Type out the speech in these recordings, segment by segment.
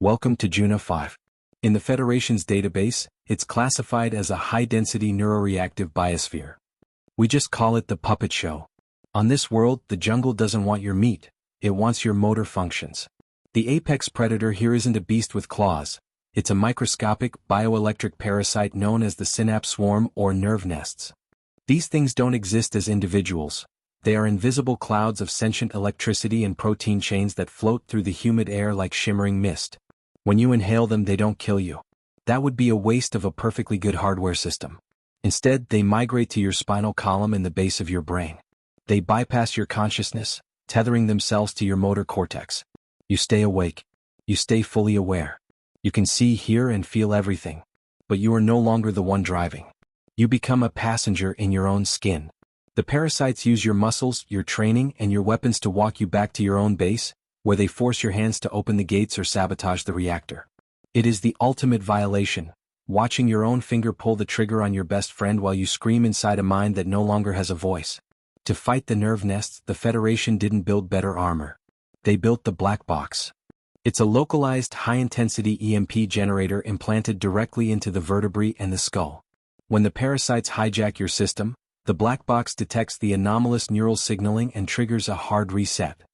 Welcome to Juno 5. In the Federation's database, it's classified as a high-density neuroreactive biosphere. We just call it the puppet show. On this world, the jungle doesn't want your meat, it wants your motor functions. The apex predator here isn't a beast with claws, it's a microscopic, bioelectric parasite known as the synapse swarm or nerve nests. These things don't exist as individuals. They are invisible clouds of sentient electricity and protein chains that float through the humid air like shimmering mist. When you inhale them, they don't kill you. That would be a waste of a perfectly good hardware system. Instead, they migrate to your spinal column in the base of your brain. They bypass your consciousness, tethering themselves to your motor cortex. You stay awake. You stay fully aware. You can see, hear, and feel everything. But you are no longer the one driving. You become a passenger in your own skin. The parasites use your muscles, your training, and your weapons to walk you back to your own base, where they force your hands to open the gates or sabotage the reactor. It is the ultimate violation, watching your own finger pull the trigger on your best friend while you scream inside a mind that no longer has a voice. To fight the nerve nests, the Federation didn't build better armor. They built the black box. It's a localized high-intensity EMP generator implanted directly into the vertebrae and the skull. When the parasites hijack your system, the black box detects the anomalous neural signaling and triggers a hard reset.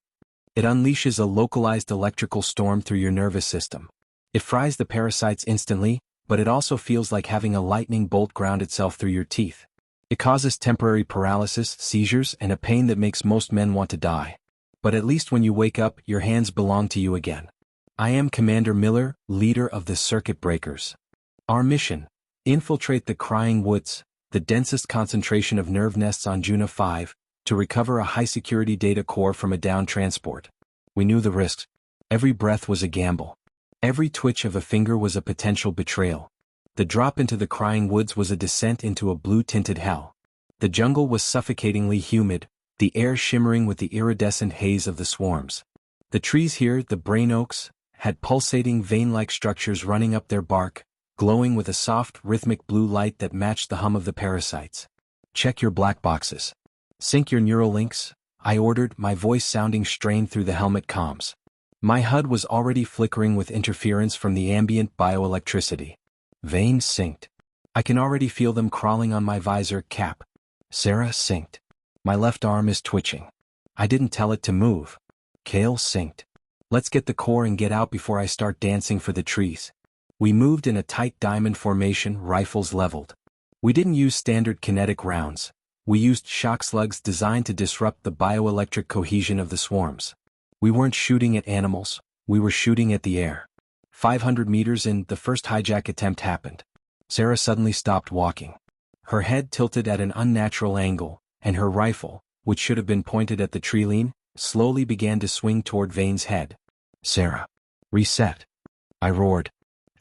It unleashes a localized electrical storm through your nervous system. It fries the parasites instantly, but it also feels like having a lightning bolt ground itself through your teeth. It causes temporary paralysis, seizures, and a pain that makes most men want to die. But at least when you wake up, your hands belong to you again. I am Commander Miller, leader of the Circuit Breakers. Our mission: infiltrate the Crying Woods, the densest concentration of nerve nests on Juno 5, to recover a high-security data core from a downed transport. We knew the risks. Every breath was a gamble. Every twitch of a finger was a potential betrayal. The drop into the Crying Woods was a descent into a blue-tinted hell. The jungle was suffocatingly humid, the air shimmering with the iridescent haze of the swarms. The trees here, the brain oaks, had pulsating vein-like structures running up their bark, glowing with a soft, rhythmic blue light that matched the hum of the parasites. Check your black boxes. Sync your neural links, I ordered, my voice sounding strained through the helmet comms. My HUD was already flickering with interference from the ambient bioelectricity. Veins synced. I can already feel them crawling on my visor cap. Sarah synced. My left arm is twitching. I didn't tell it to move. Kale synced. Let's get the core and get out before I start dancing for the trees. We moved in a tight diamond formation, rifles leveled. We didn't use standard kinetic rounds. We used shock slugs designed to disrupt the bioelectric cohesion of the swarms. We weren't shooting at animals, we were shooting at the air. 500 meters in, the first hijack attempt happened. Sarah suddenly stopped walking. Her head tilted at an unnatural angle, and her rifle, which should have been pointed at the tree line, slowly began to swing toward Vane's head. Sarah. Reset. I roared.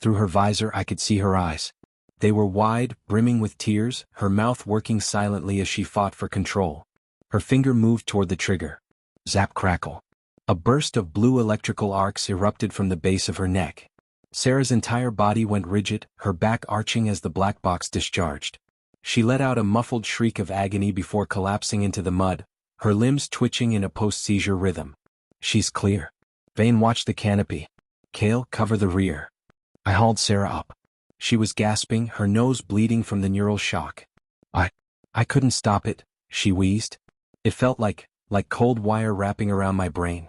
Through her visor I could see her eyes. They were wide, brimming with tears, her mouth working silently as she fought for control. Her finger moved toward the trigger. Zap crackle. A burst of blue electrical arcs erupted from the base of her neck. Sarah's entire body went rigid, her back arching as the black box discharged. She let out a muffled shriek of agony before collapsing into the mud, her limbs twitching in a post-seizure rhythm. She's clear. Vane watched the canopy. Kale, cover the rear. I hauled Sarah up. She was gasping, her nose bleeding from the neural shock. I couldn't stop it, she wheezed. It felt like cold wire wrapping around my brain.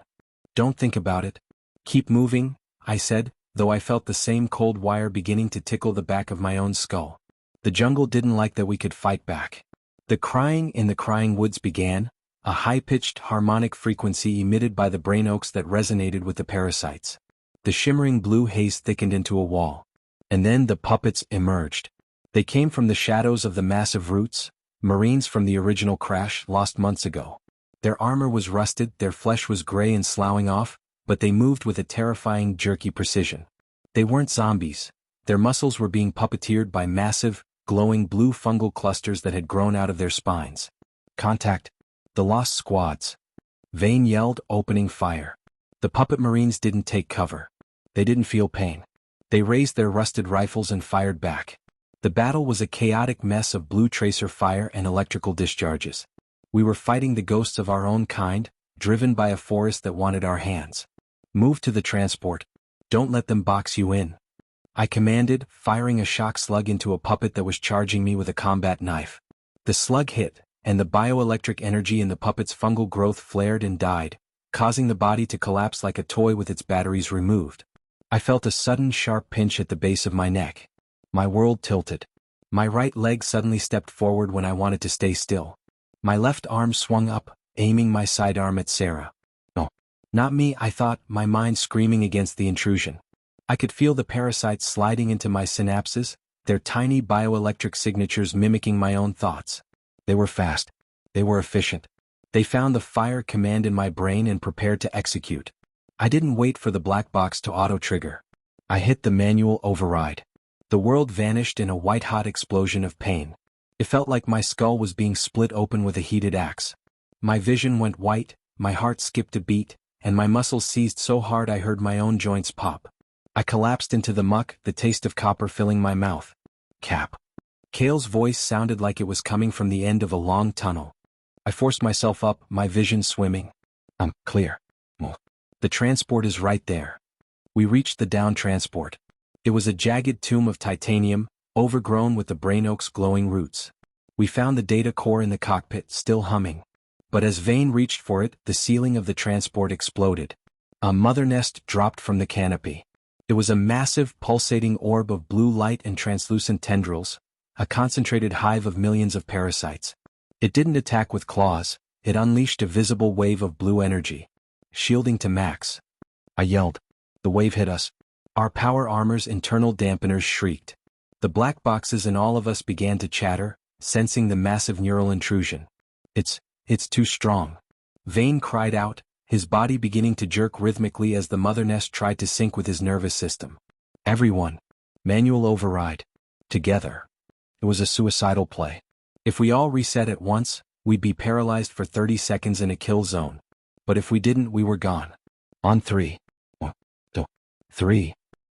Don't think about it. Keep moving, I said, though I felt the same cold wire beginning to tickle the back of my own skull. The jungle didn't like that we could fight back. The crying in the Crying Woods began, a high-pitched harmonic frequency emitted by the brain oaks that resonated with the parasites. The shimmering blue haze thickened into a wall. And then the puppets emerged. They came from the shadows of the massive roots, Marines from the original crash lost months ago. Their armor was rusted, their flesh was gray and sloughing off, but they moved with a terrifying, jerky precision. They weren't zombies. Their muscles were being puppeteered by massive, glowing blue fungal clusters that had grown out of their spines. Contact. The lost squads. Vane yelled, opening fire. The puppet Marines didn't take cover. They didn't feel pain. They raised their rusted rifles and fired back. The battle was a chaotic mess of blue tracer fire and electrical discharges. We were fighting the ghosts of our own kind, driven by a forest that wanted our hands. Move to the transport. Don't let them box you in. I commanded, firing a shock slug into a puppet that was charging me with a combat knife. The slug hit, and the bioelectric energy in the puppet's fungal growth flared and died, causing the body to collapse like a toy with its batteries removed. I felt a sudden sharp pinch at the base of my neck. My world tilted. My right leg suddenly stepped forward when I wanted to stay still. My left arm swung up, aiming my sidearm at Sarah. No. Not me, I thought, my mind screaming against the intrusion. I could feel the parasites sliding into my synapses, their tiny bioelectric signatures mimicking my own thoughts. They were fast. They were efficient. They found the fire command in my brain and prepared to execute. I didn't wait for the black box to auto-trigger. I hit the manual override. The world vanished in a white-hot explosion of pain. It felt like my skull was being split open with a heated axe. My vision went white, my heart skipped a beat, and my muscles seized so hard I heard my own joints pop. I collapsed into the muck, the taste of copper filling my mouth. Cap. Kale's voice sounded like it was coming from the end of a long tunnel. I forced myself up, my vision swimming. I'm clear. The transport is right there. We reached the down transport. It was a jagged tomb of titanium, overgrown with the brain oak's glowing roots. We found the data core in the cockpit, still humming. But as Vane reached for it, the ceiling of the transport exploded. A mother nest dropped from the canopy. It was a massive, pulsating orb of blue light and translucent tendrils, a concentrated hive of millions of parasites. It didn't attack with claws, it unleashed a visible wave of blue energy. Shielding to max. I yelled. The wave hit us. Our power armor's internal dampeners shrieked. The black boxes in all of us began to chatter, sensing the massive neural intrusion. It's too strong. Vane cried out, his body beginning to jerk rhythmically as the mother nest tried to sync with his nervous system. Everyone. Manual override. Together. It was a suicidal play. If we all reset at once, we'd be paralyzed for 30 seconds in a kill zone. But if we didn't, we were gone. On 3. 1, 2, 3.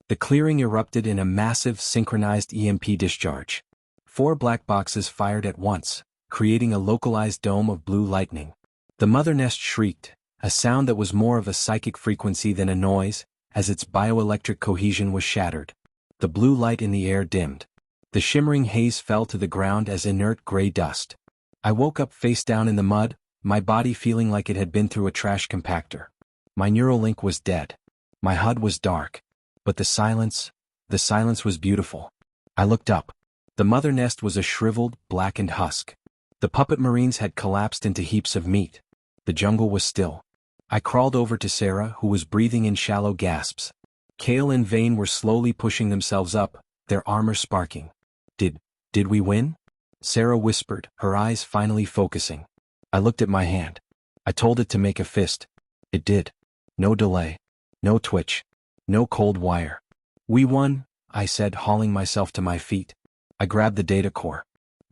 The clearing erupted in a massive synchronized EMP discharge. 4 black boxes fired at once, creating a localized dome of blue lightning. The mother nest shrieked, a sound that was more of a psychic frequency than a noise, as its bioelectric cohesion was shattered. The blue light in the air dimmed. The shimmering haze fell to the ground as inert gray dust. I woke up face down in the mud, my body feeling like it had been through a trash compactor. My neural link was dead. My HUD was dark. But the silence was beautiful. I looked up. The mother nest was a shriveled, blackened husk. The puppet marines had collapsed into heaps of meat. The jungle was still. I crawled over to Sarah, who was breathing in shallow gasps. Kale and Vane were slowly pushing themselves up, their armor sparking. Did we win? Sarah whispered, her eyes finally focusing. I looked at my hand. I told it to make a fist. It did. No delay. No twitch. No cold wire. We won, I said, hauling myself to my feet. I grabbed the data core.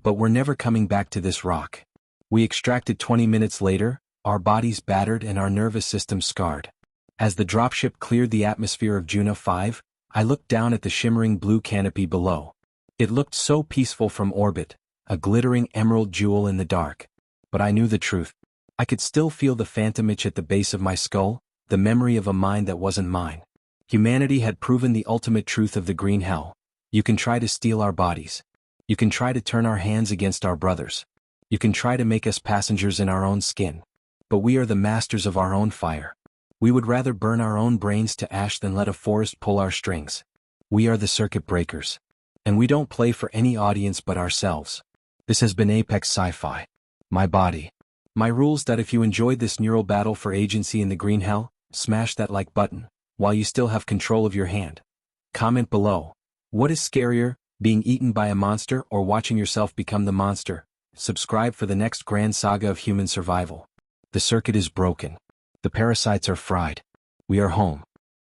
But we're never coming back to this rock. We extracted 20 minutes later, our bodies battered and our nervous system scarred. As the dropship cleared the atmosphere of Juno 5, I looked down at the shimmering blue canopy below. It looked so peaceful from orbit, a glittering emerald jewel in the dark. But I knew the truth. I could still feel the phantom itch at the base of my skull, the memory of a mind that wasn't mine. Humanity had proven the ultimate truth of the green hell. You can try to steal our bodies. You can try to turn our hands against our brothers. You can try to make us passengers in our own skin. But we are the masters of our own fire. We would rather burn our own brains to ash than let a forest pull our strings. We are the circuit breakers. And we don't play for any audience but ourselves. This has been Apex Sci-Fi. My body. My rules that if you enjoyed this neural battle for agency in the green hell, smash that like button, while you still have control of your hand. Comment below. What is scarier, being eaten by a monster or watching yourself become the monster? Subscribe for the next grand saga of human survival. The circuit is broken. The parasites are fried. We are home.